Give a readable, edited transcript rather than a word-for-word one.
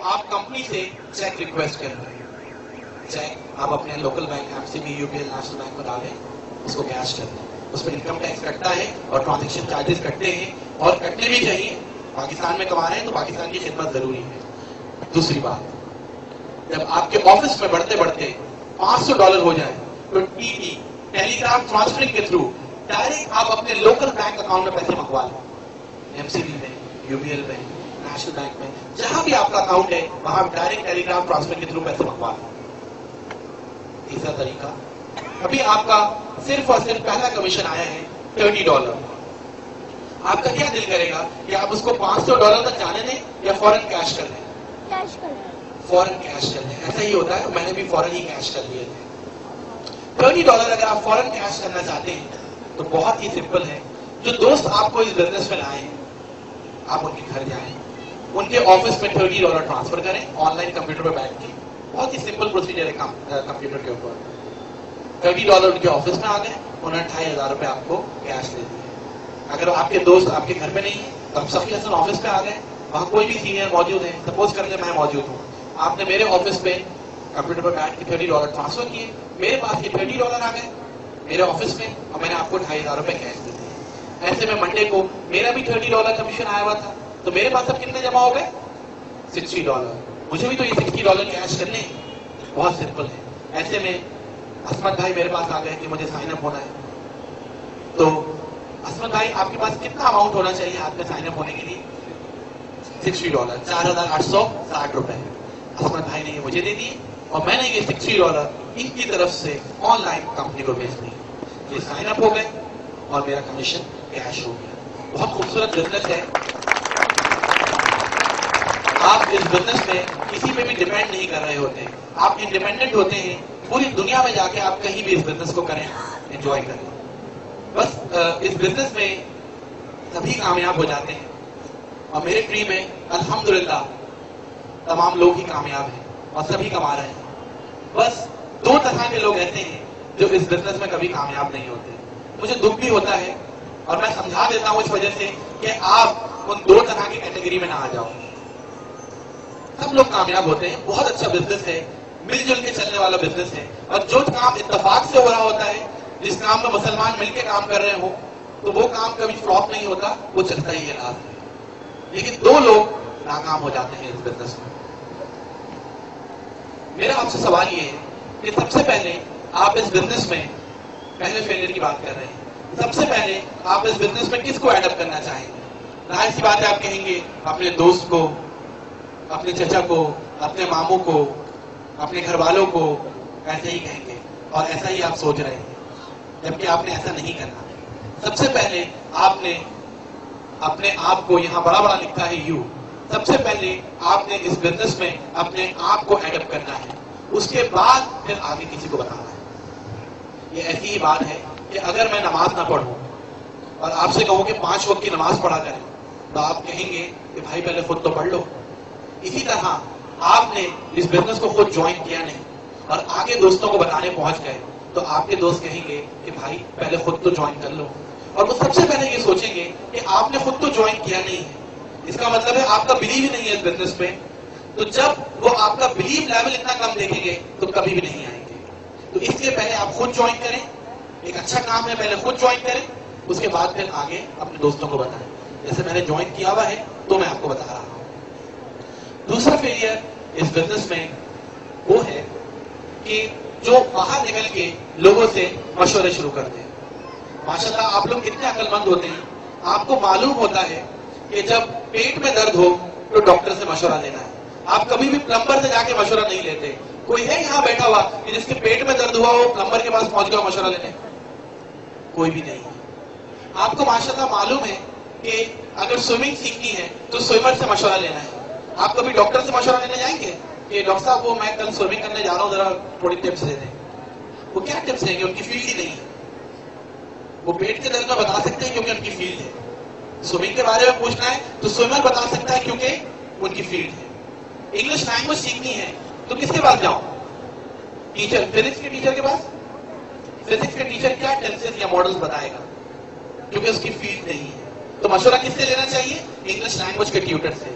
آپ کمپنی سے check request کر رہے ہیں. چیک آپ اپنے local bank MCB UPL national bank میں ڈالیں, اس کو کیش کر دیں. اس پہ انکم ٹیکس کٹتا ہے اور ٹرانزیکشن چارجز کٹتے ہیں, اور کٹنے بھی چاہیے. پاکستان میں کما رہے ہیں تو پاکستان کی خدمت ضروری ہے. دوسری بات, جب آپ کے آفس میں بڑھتے بڑھتے $500 ہو جائے تو TT ٹیلی گراف ٹرانسفرنگ کے تھرو ڈائریکٹ آپ اپنے لوکل بینک اکاؤنٹ میں پیسے منگوا لیں. MCB میں, UPL میں, نیشنل بینک میں, جہاں بھی آپ کا اکاؤنٹ ہے وہاں ڈائریکٹ ٹیلی گراف ٹرانسفر کے تھرو پیسے منگوا لیں. تیسرا طریقہ, ابھی آپ کا صرف اور صرف پہلا کمیشن آیا ہے $30. آپ کا کیا دل کرے گا کہ آپ اس کو $500 تک جانے دیں یا فوراً کیش کر دیں؟ کیش کر دیں. فوراً کیش کر دیں. ایسا ہی ہوتا ہے, میں نے بھی فوراً ہی کیش کر لیے تھے. $30 اگر آپ فوراً کیش کرنا چاہتے ہیں تو بہت ہی سمپل ہے. جو دوست آپ کو اس بزنس میں لائے ہیں, آپ ان کے گھر جائیں, ان کے آفس میں $30 ٹرانسفر کریں آن لائن کمپیوٹر پہ بیٹھ کے. بہت ہی سمپل پروسیجر ہے کمپیوٹر کے اوپر. $30 ان کے آفس میں آ گئے, انہوں نے $2500 آپ کو کیش دے دیے. اگر آپ کے دوست آپ کے گھر میں نہیں ہیں تو آپ سفی حسن آفس پہ آ گئے, وہاں کوئی بھی سینئر موجود ہے, سپوز کر لیں میں موجود ہوں, آپ نے میرے آفس پہ کمپیوٹر پر بیٹھ کے $30 ٹرانسفر کیے, میرے پاس یہ $30 آ گئے میرے آفس میں, اور میں نے آپ کو $2500 کیش دے دیے. ایسے میں منڈے کو میرا بھی $30 کمیشن آیا ہوا تھا, تو میرے پاس اب کتنے جمع ہو گئے؟ $60. مجھے بھی تو یہ $60 کیش کرنے ہیں. بہت سمپل ہے. ایسے میں عصمت بھائی میرے پاس آ گئے کہ مجھے سائن اپ ہونا ہے. تو عصمت بھائی آپ کے پاس کتنا اماؤنٹ ہونا چاہیے آپ میں سائن اپ ہونے کے لیے؟ $60, $4860. عصمت بھائی نے یہ مجھے دے دیے, اور میں نے یہ $60 ان کی طرف سے آن لائن کمپنی کو بھیج دیے. یہ سائن اپ ہو گئے اور میرا کمیشن کیش ہو گیا. بہت خوبصورت بزنس ہے. آپ اس بزنس میں کسی پہ بھی ڈیپینڈ نہیں کر رہے ہوتے ہیں, آپ انڈیپینڈنٹ ہوتے ہیں. پوری دنیا میں جا کے آپ کہیں بھی اس بزنس کو کریں, انجوائے کریں. بس اس بزنس میں سبھی کامیاب ہو جاتے ہیں, اور میرے ٹری میں الحمدللہ تمام لوگ ہی کامیاب ہیں اور سبھی کما رہے ہیں. بس 2 طرح کے لوگ ایسے ہیں جو اس بزنس میں کبھی کامیاب نہیں ہوتے. مجھے دکھ بھی ہوتا ہے, اور میں سمجھا دیتا ہوں اس وجہ سے کہ آپ ان 2 طرح کی کیٹیگری میں نہ آ جاؤ. سب لوگ کامیاب ہوتے ہیں, بہت اچھا بزنس ہے, مل جل کے چلنے والا بزنس ہے, اور جو کام اتفاق سے ہو رہا ہوتا ہے, جس کام میں مسلمان مل کے کام کر رہے ہوں, تو وہ کام کبھی فلاپ نہیں ہوتا, وہ چلتا ہی ہے لازم. لیکن 2 لوگ ناکام ہو جاتے ہیں اس بزنس میں. میرا آپ سے سوال یہ ہے کہ سب سے پہلے آپ اس بزنس میں پہلے فیلئر کی بات کر رہے ہیں, سب سے پہلے آپ اس بزنس میں کس کو ایڈ اپ کرنا چاہیں گے؟ ظاہر سی بات ہے آپ کہیں گے اپنے دوست کو, اپنے چچا کو, اپنے ماموں کو, اپنے گھر والوں کو, ایسے ہی کہیں گے, اور ایسا ہی آپ سوچ رہے ہیں, جبکہ آپ نے ایسا نہیں کرنا. سب سے پہلے آپ نے اپنے آپ کو, یہاں بڑا بڑا لکھا ہے یو, سب سے پہلے آپ نے اس بزنس میں اپنے آپ کو ایڈ اپ کرنا ہے, اس کے بعد پھر آگے کسی کو بتانا ہے. یہ ایسی ہی بات ہے کہ اگر میں نماز نہ پڑھوں اور آپ سے کہوں کہ 5 وقت کی نماز پڑھا کریں, تو آپ کہیں گے کہ بھائی پہلے خود تو پڑھ لو. اسی طرح آپ نے اس بزنس کو خود جوائن کیا نہیں اور آگے دوستوں کو بتانے پہنچ گئے, تو آپ کے دوست کہیں گے کہ بھائی پہلے خود تو جوائن کر لو. اور وہ سب سے پہلے یہ سوچیں گے کہ آپ نے خود تو جوائن کیا نہیں ہے, اس کا مطلب ہے آپ کا بلیو ہی نہیں ہے اس بزنس میں. تو جب وہ آپ کا بلیو لیول اتنا کم دیکھیں گے تو کبھی بھی نہیں آئیں گے. تو اس لیے پہلے آپ خود جوائن کریں, ایک اچھا کام ہے, پہلے خود جوائن کریں, اس کے بعد پھر آگے اپنے دوستوں کو بتائیں. جیسے میں نے جوائن کیا ہوا ہے تو میں آپ کو بتا رہا ہوں. دوسرا فیلئر اس بزنس میں وہ ہے کہ جو باہر نکل کے لوگوں سے مشورے شروع کرتے ہیں. ماشاءاللہ آپ لوگ کتنے عقل مند ہوتے ہیں, آپ کو معلوم ہوتا ہے کہ جب پیٹ میں درد ہو تو ڈاکٹر سے مشورہ لینا ہے. آپ کبھی بھی پلمبر سے جا کے مشورہ نہیں لیتے. کوئی ہے یہاں بیٹھا ہوا کہ جس کے پیٹ میں درد ہوا وہ پلمبر کے پاس پہنچ گیا مشورہ لینے؟ کوئی بھی نہیں. آپ کو ماشاءاللہ معلوم ہے کہ اگر سوئمنگ سیکھنی ہے تو سوئمر سے مشورہ لینا ہے. آپ کبھی ڈاکٹر سے مشورہ لینے جائیں گے کہ ڈاکٹر صاحب وہ میں کل سوئمنگ کرنے جا رہا ہوں, ذرا تھوڑی ٹپس دے دیں. وہ کیا ٹپس دیں گے, ان کی فیلڈ ہی نہیں ہے. وہ پیٹ کے درد میں بتا سکتے ہیں کیونکہ ان کی فیلڈ ہے. سوئمنگ کے بارے میں پوچھنا ہے تو سوئمر بتا سکتا ہے کیونکہ ان کی فیلڈ ہے. انگلش لینگویج سیکھنی ہے تو کس کے پاس جاؤں؟ ٹیچر, فزکس کے ٹیچر کے پاس. فزکس کے ٹیچر کیا ٹینسز یا ماڈلز بتائے گا کیونکہ اس کی فیلڈ نہیں ہے. تو مشورہ کس سے لینا چاہیے؟ انگلش لینگویج کے ٹیوٹر سے.